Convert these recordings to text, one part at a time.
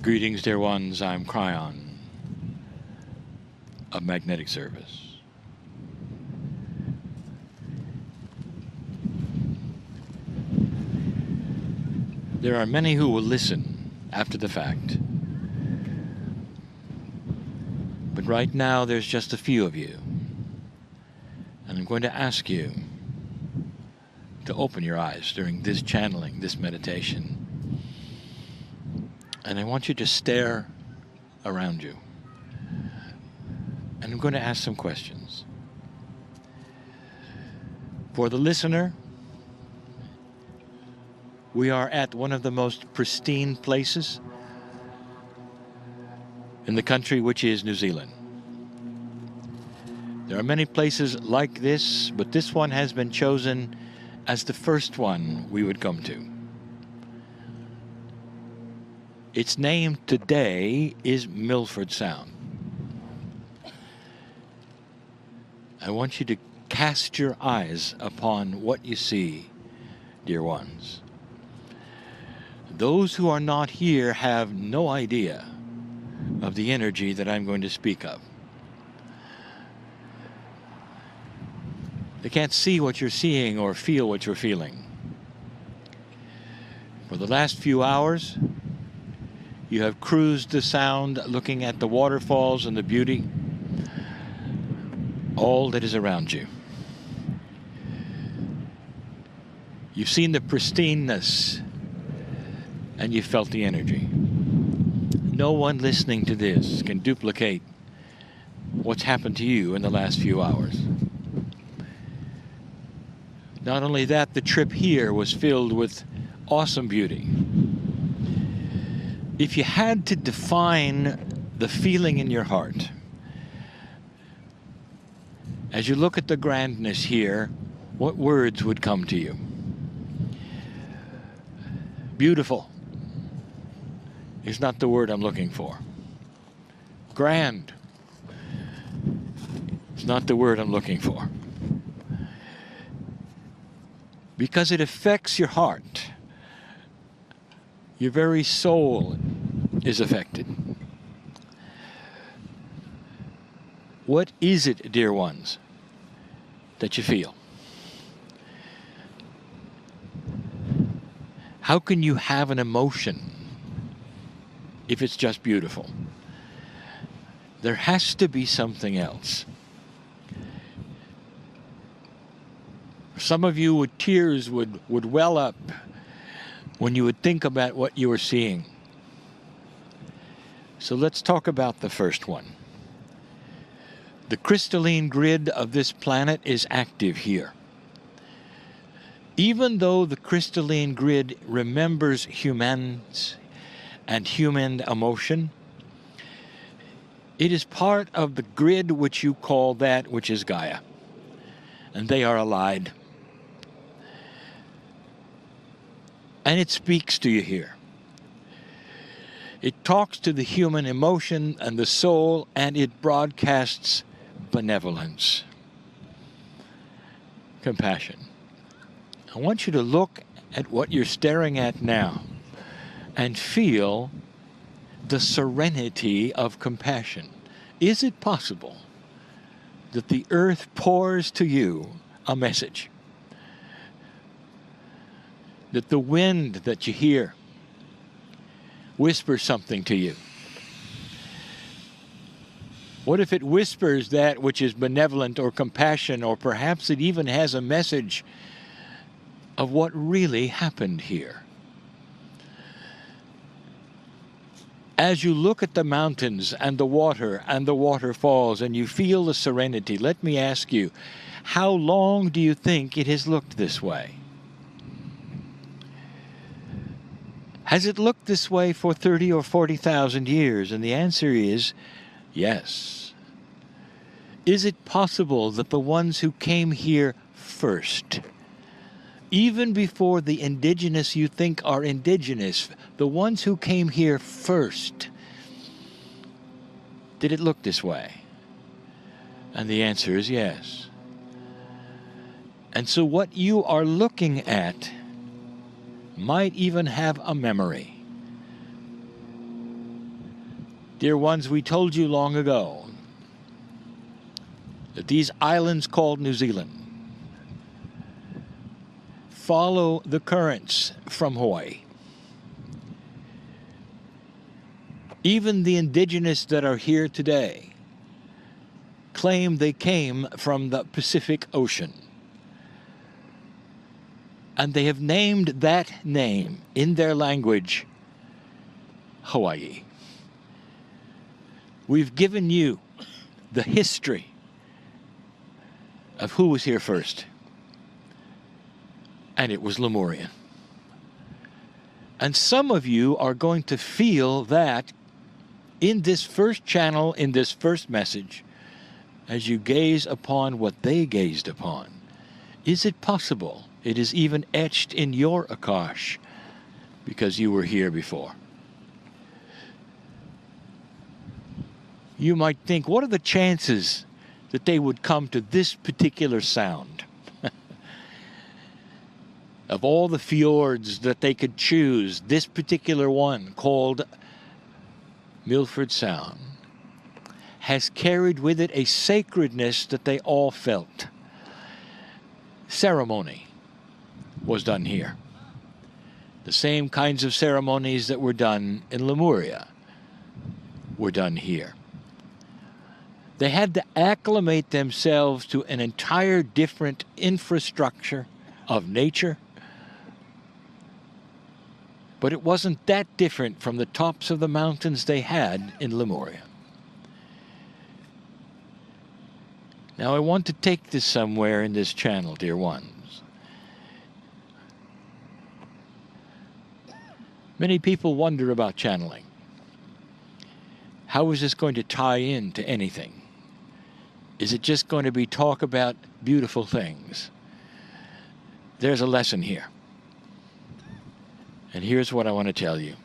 Greetings, dear ones. I'm Kryon of Magnetic Service. There are many who will listen after the fact. But right now, there's just a few of you. And I'm going to ask you to open your eyes during this channeling, this meditation. And I want you to stare around you. And I'm going to ask some questions. For the listener, we are at one of the most pristine places in the country, which is New Zealand. There are many places like this, but this one has been chosen as the first one we would come to. Its name today is Milford Sound. I want you to cast your eyes upon what you see, dear ones. Those who are not here have no idea of the energy that I'm going to speak of. They can't see what you're seeing or feel what you're feeling. For the last few hours, you have cruised the sound, looking at the waterfalls and the beauty, all that is around you. You've seen the pristineness, and you felt the energy. No one listening to this can duplicate what's happened to you in the last few hours. Not only that, the trip here was filled with awesome beauty. If you had to define the feeling in your heart, as you look at the grandness here, what words would come to you? Beautiful is not the word I'm looking for. Grand is not the word I'm looking for. Because it affects your heart. Your very soul is affected. What is it, dear ones, that you feel? How can you have an emotion if it's just beautiful? There has to be something else. Some of you, with tears would well up when you would think about what you were seeing. So let's talk about the first one. The crystalline grid of this planet is active here. Even though the crystalline grid remembers humans and human emotion, it is part of the grid which you call that which is Gaia. And they are allied. And it speaks to you here. It talks to the human emotion and the soul, and it broadcasts benevolence, compassion. I want you to look at what you're staring at now and feel the serenity of compassion. Is it possible that the earth pours to you a message? That the wind that you hear whispers something to you? What if it whispers that which is benevolent or compassion, or perhaps it even has a message of what really happened here? As you look at the mountains and the water and the waterfalls and you feel the serenity, let me ask you, how long do you think it has looked this way? Has it looked this way for 30 or 40,000 years? And the answer is yes. Is it possible that the ones who came here first, even before the indigenous you think are indigenous, the ones who came here first, did it look this way? And the answer is yes. And so what you are looking at might even have a memory. Dear ones, we told you long ago that these islands called New Zealand follow the currents from Hawaii. Even the indigenous that are here today claim they came from the Pacific Ocean. And they have named that name in their language Hawaii. We've given you the history of who was here first. And it was Lemurian. And some of you are going to feel that in this first channel, in this first message, as you gaze upon what they gazed upon. Is it possible it is even etched in your Akash because you were here before? You might think, what are the chances that they would come to this particular sound? Of all the fjords that they could choose, this particular one, called Milford Sound, has carried with it a sacredness that they all felt. Ceremony was done here. The same kinds of ceremonies that were done in Lemuria were done here. They had to acclimate themselves to an entire different infrastructure of nature. But it wasn't that different from the tops of the mountains they had in Lemuria. Now I want to take this somewhere in this channel, dear ones. Many people wonder about channeling. How is this going to tie into anything? Is it just going to be talk about beautiful things? There's a lesson here. And here's what I want to tell you.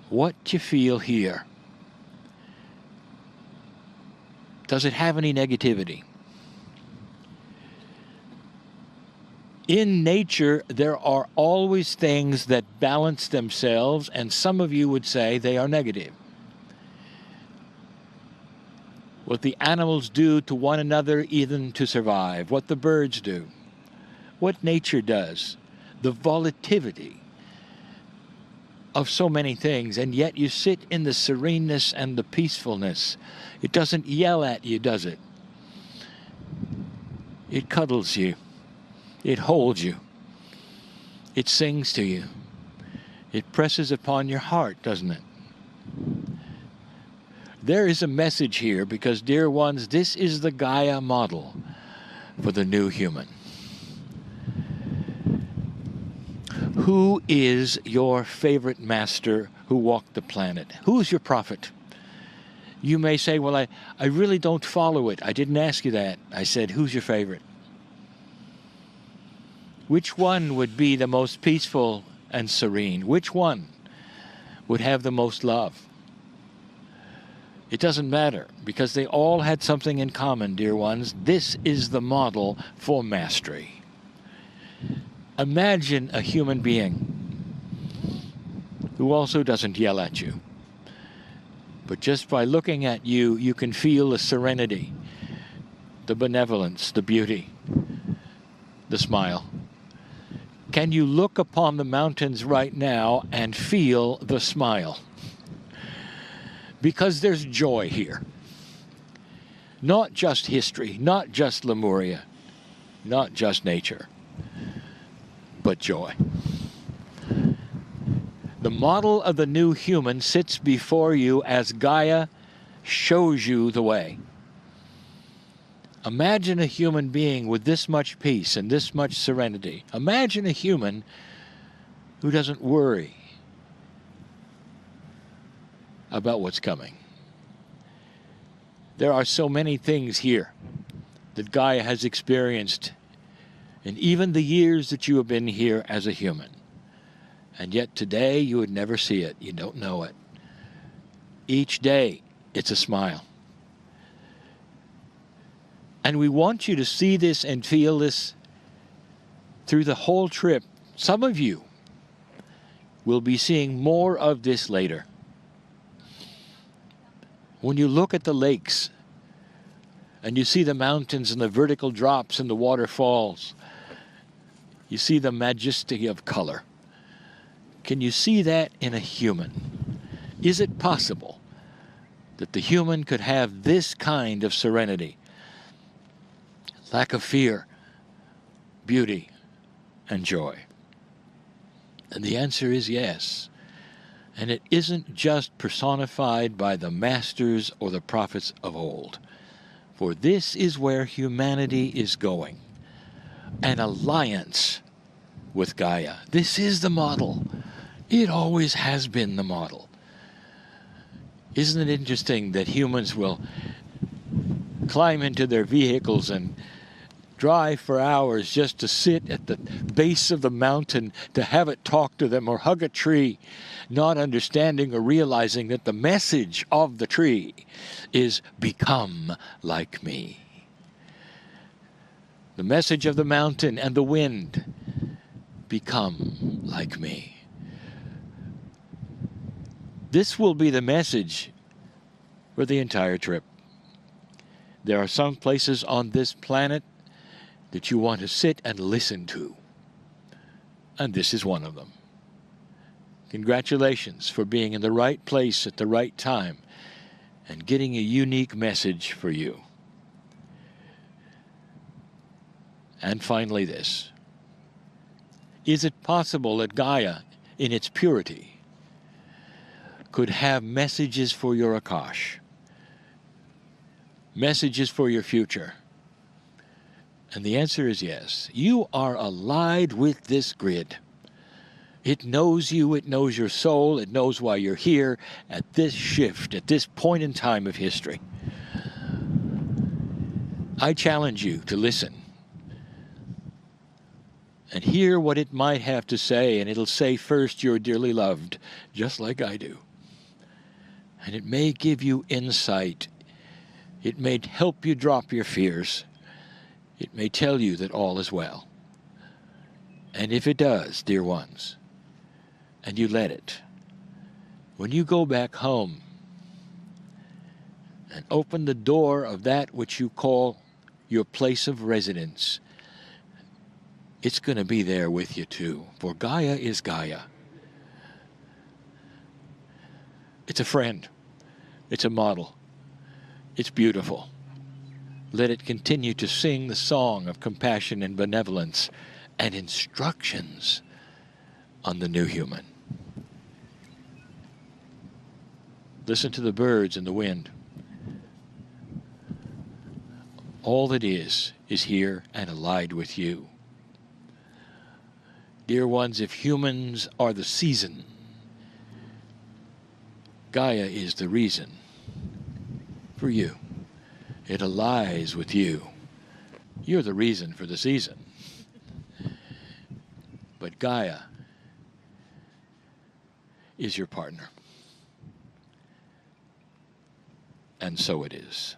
What you feel here, does it have any negativity? In nature, there are always things that balance themselves, and some of you would say they are negative. What the animals do to one another even to survive, what the birds do, what nature does, the volatility of so many things, and yet you sit in the sereneness and the peacefulness. It doesn't yell at you, does it? It cuddles you. It holds you. It sings to you. It presses upon your heart, doesn't it? There is a message here because, dear ones, this is the Gaia model for the new human. Who is your favorite master who walked the planet? Who is your prophet? You may say, well, I really don't follow it. I didn't ask you that. I said, who's your favorite? Which one would be the most peaceful and serene? Which one would have the most love? It doesn't matter, because they all had something in common, dear ones. This is the model for mastery. Imagine a human being who also doesn't yell at you. But just by looking at you, you can feel the serenity, the benevolence, the beauty, the smile. Can you look upon the mountains right now and feel the smile? Because there's joy here. Not just history, not just Lemuria, not just nature, but joy. The model of the new human sits before you as Gaia shows you the way. Imagine a human being with this much peace and this much serenity. Imagine a human who doesn't worry about what's coming. There are so many things here that Gaia has experienced in even the years that you have been here as a human. And yet today you would never see it. You don't know it. Each day it's a smile. And we want you to see this and feel this through the whole trip. Some of you will be seeing more of this later. When you look at the lakes and you see the mountains and the vertical drops and the waterfalls, you see the majesty of color. Can you see that in a human? Is it possible that the human could have this kind of serenity, lack of fear, beauty, and joy? And the answer is yes. And it isn't just personified by the masters or the prophets of old. For this is where humanity is going. An alliance with Gaia. This is the model. It always has been the model. Isn't it interesting that humans will climb into their vehicles and drive for hours just to sit at the base of the mountain to have it talk to them, or hug a tree, not understanding or realizing that the message of the tree is become like me. The message of the mountain and the wind, become like me. This will be the message for the entire trip. There are some places on this planet that you want to sit and listen to. And this is one of them. Congratulations for being in the right place at the right time and getting a unique message for you. And finally this. Is it possible that Gaia, in its purity, could have messages for your Akash? Messages for your future? And the answer is yes. You are allied with this grid. It knows you, it knows your soul, it knows why you're here at this shift, at this point in time of history. I challenge you to listen and hear what it might have to say, and it'll say first, you're dearly loved, just like I do. And it may give you insight. It may help you drop your fears. It may tell you that all is well. And if it does, dear ones, and you let it, when you go back home and open the door of that which you call your place of residence, it's going to be there with you too. For Gaia is Gaia. It's a friend. It's a model. It's beautiful. Let it continue to sing the song of compassion and benevolence and instructions on the new human. Listen to the birds and the wind. All that is here and allied with you. Dear ones, if humans are the season, Gaia is the reason for you. It allies with you. You're the reason for the season. But Gaia is your partner. And so it is.